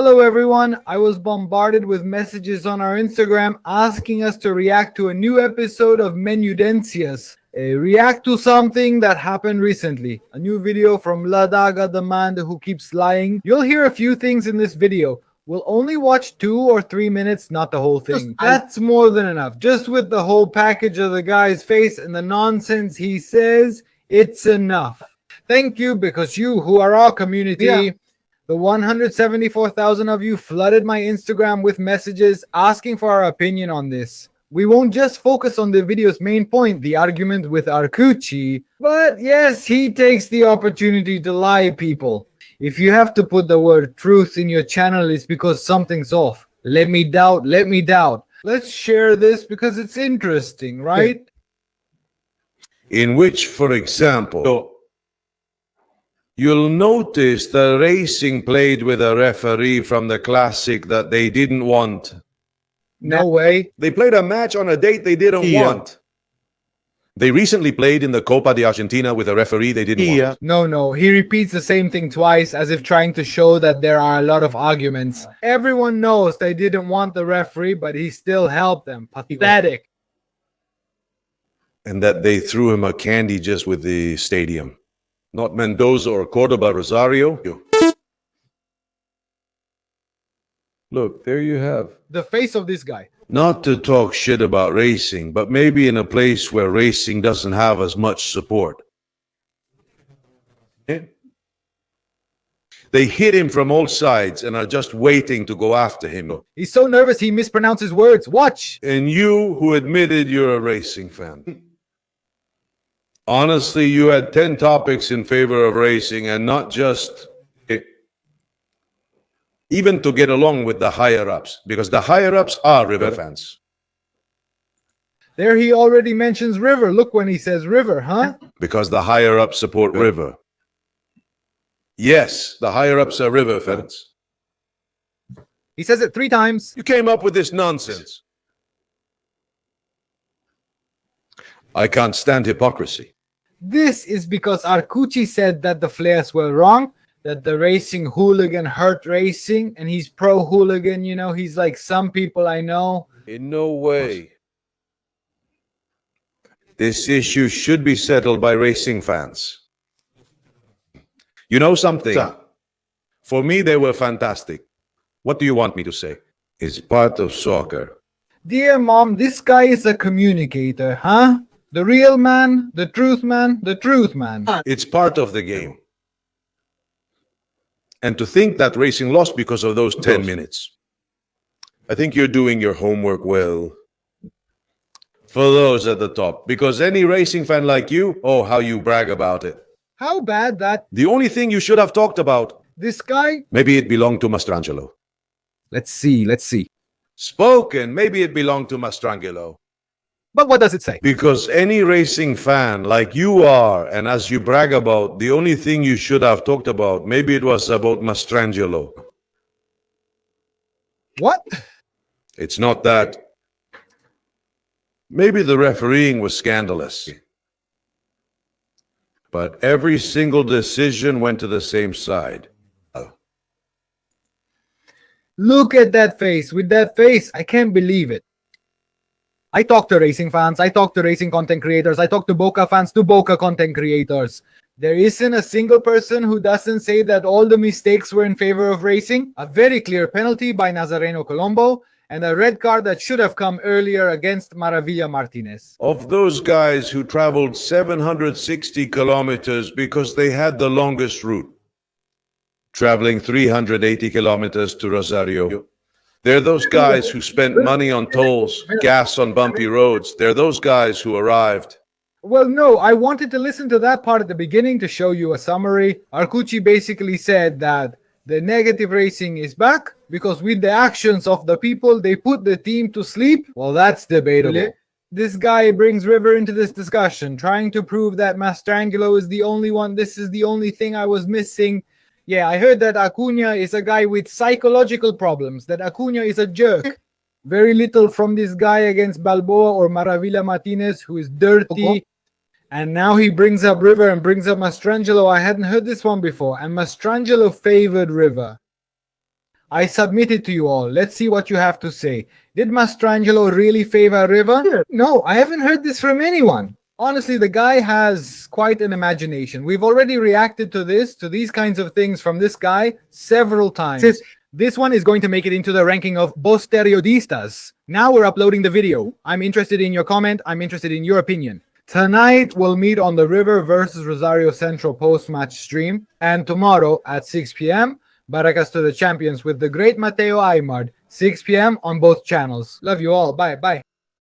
Hello everyone, I was bombarded with messages on our Instagram asking us to react to a new episode of Menudencias. React to something that happened recently. A new video from Ladaga, the man who keeps lying. You'll hear a few things in this video. We'll only watch 2 or 3 minutes, not the whole thing. That's more than enough. Just with the whole package of the guy's face and the nonsense he says, it's enough. Thank you, because you who are our community, the 174,000 of you flooded my Instagram with messages asking for our opinion on this. We won't just focus on the video's main point, the argument with Arcucci, but yes, he takes the opportunity to lie, people. If you have to put the word truth in your channel, it's because something's off. Let me doubt. Let's share this because it's interesting, right? In which, for example, you'll notice the Racing played with a referee from the Classic that they didn't want. No way. They played a match on a date they didn't want. They recently played in the Copa de Argentina with a referee they didn't want. No. He repeats the same thing twice as if trying to show that there are a lot of arguments. Everyone knows they didn't want the referee, but he still helped them. Pathetic. And that they threw him a candy just with the stadium. Not Mendoza or Cordoba Rosario. Look, there you have. The face of this guy. Not to talk shit about racing, but maybe in a place where racing doesn't have as much support. They hit him from all sides and are just waiting to go after him. He's so nervous he mispronounces words. Watch. And you who admitted you're a racing fan. Honestly, you had 10 topics in favor of racing and not just even to get along with the higher-ups, because the higher-ups are River fans. There he already mentions River. Look when he says River, huh? Because the higher-ups support River. Yes, the higher-ups are River fans. He says it 3 times. You came up with this nonsense. I can't stand hypocrisy. This is because Arcucci said that the flares were wrong, that the racing hooligan hurt racing, and he's pro-hooligan, you know, he's like some people I know. In no way. This issue should be settled by racing fans. You know something? For me, they were fantastic. What do you want me to say? It's part of soccer. Dear Mom, this guy is a communicator, huh? The real man, the truth man, the truth man. It's part of the game. And to think that racing lost because of those 10 minutes. I think you're doing your homework well. For those at the top. Because any racing fan like you, oh, how you brag about it. How bad that... The only thing you should have talked about. This guy? Maybe it belonged to Mastrangelo. Let's see. Spoken, maybe it belonged to Mastrangelo. But what does it say? Because any racing fan like you are, and as you brag about, the only thing you should have talked about, maybe it was about Mastrangelo. What? It's not that. Maybe the refereeing was scandalous. But every single decision went to the same side. Look at that face. With that face, I can't believe it. I talk to racing fans, I talk to racing content creators, I talk to Boca fans, to Boca content creators. There isn't a single person who doesn't say that all the mistakes were in favor of racing. A very clear penalty by Nazareno Colombo, and a red card that should have come earlier against Maravilla Martinez. Of those guys who traveled 760 kilometers because they had the longest route, traveling 380 kilometers to Rosario. They're those guys who spent money on tolls, gas on bumpy roads. They're those guys who arrived. Well, no, I wanted to listen to that part at the beginning to show you a summary. Arcucci basically said that the negative racing is back because with the actions of the people, they put the team to sleep. Well, that's debatable. This guy brings River into this discussion, trying to prove that Mastrangelo is the only one. This is the only thing I was missing. Yeah, I heard that Acuna is a guy with psychological problems, that Acuna is a jerk. Very little from this guy against Balboa or Maravilla Martinez, who is dirty. And now he brings up River and brings up Mastrangelo. I hadn't heard this one before. And Mastrangelo favored River. I submit it to you all. Let's see what you have to say. Did Mastrangelo really favor River? No, I haven't heard this from anyone. Honestly, the guy has quite an imagination. We've already reacted to these kinds of things from this guy several times. This one is going to make it into the ranking of Bos Periodistas. Now we're uploading the video. I'm interested in your comment. I'm interested in your opinion. Tonight we'll meet on the River versus Rosario Central post-match stream. And tomorrow at 6 p.m., Barracas to the Champions with the great Mateo Aymar, 6 p.m. on both channels. Love you all. Bye. Bye.